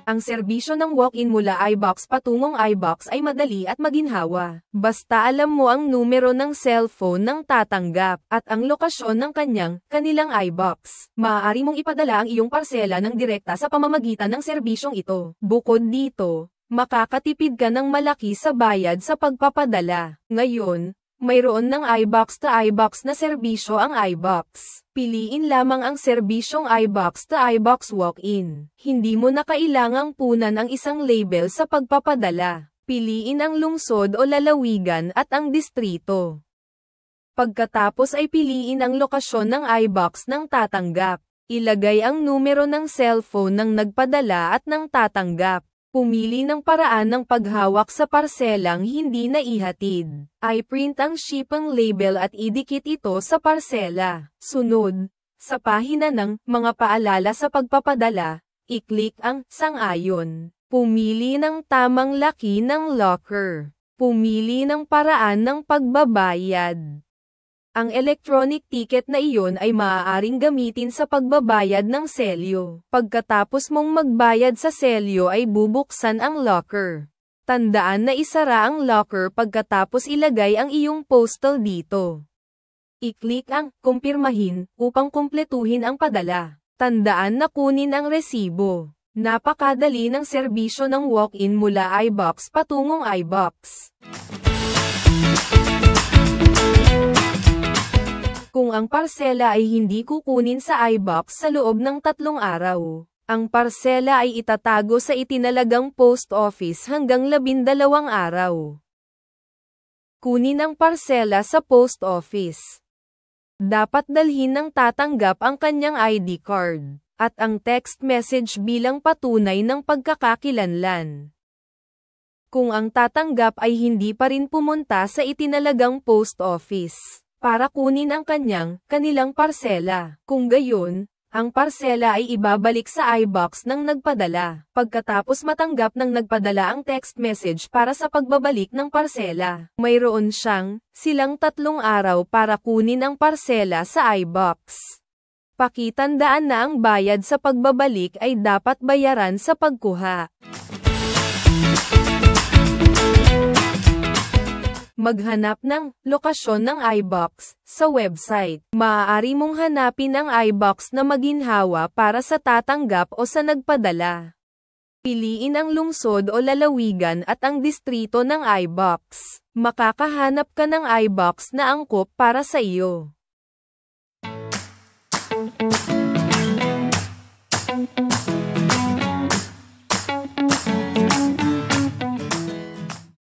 Ang serbisyo ng walk-in mula iBox patungong iBox ay madali at maginhawa. Basta alam mo ang numero ng cellphone ng tatanggap at ang lokasyon ng kanilang iBox. Maaari mong ipadala ang iyong parsela ng direkta sa pamamagitan ng serbisyong ito. Bukod dito, makakatipid ka ng malaki sa bayad sa pagpapadala. Ngayon, mayroon ng iBox to iBox na serbisyo ang iBox. Piliin lamang ang serbisyong iBox to iBox walk-in. Hindi mo na kailangang punan ang isang label sa pagpapadala. Piliin ang lungsod o lalawigan at ang distrito. Pagkatapos ay piliin ang lokasyon ng iBox ng tatanggap. Ilagay ang numero ng cellphone ng nagpadala at ng tatanggap. Pumili ng paraan ng paghawak sa parselang hindi na ihatid. I-print ang shipping label at idikit ito sa parsela. Sunod, sa pahina ng mga paalala sa pagpapadala, i-click ang sang-ayon. Pumili ng tamang laki ng locker. Pumili ng paraan ng pagbabayad. Ang electronic ticket na iyon ay maaaring gamitin sa pagbabayad ng selyo. Pagkatapos mong magbayad sa selyo ay bubuksan ang locker. Tandaan na isara ang locker pagkatapos ilagay ang iyong postal dito. I-click ang kumpirmahin upang kumpletuhin ang padala. Tandaan na kunin ang resibo. Napakadali ng serbisyo ng walk-in mula iBox patungong iBox. Kung ang parsela ay hindi kukunin sa iBox sa loob ng 3 araw, ang parsela ay itatago sa itinalagang post office hanggang 12 araw. Kunin ang parsela sa post office. Dapat dalhin ng tatanggap ang kanyang ID card, at ang text message bilang patunay ng pagkakakilanlan. Kung ang tatanggap ay hindi pa rin pumunta sa itinalagang post office, para kunin ang kanilang parsela. Kung gayon, ang parsela ay ibabalik sa iBox ng nagpadala, pagkatapos matanggap ng nagpadala ang text message para sa pagbabalik ng parsela. Mayroon silang 3 araw para kunin ang parsela sa iBox. Pakitandaan na ang bayad sa pagbabalik ay dapat bayaran sa pagkuha. Maghanap ng lokasyon ng iBox sa website. Maaari mong hanapin ang iBox na maginhawa para sa tatanggap o sa nagpadala. Piliin ang lungsod o lalawigan at ang distrito ng iBox. Makakahanap ka ng iBox na angkop para sa iyo.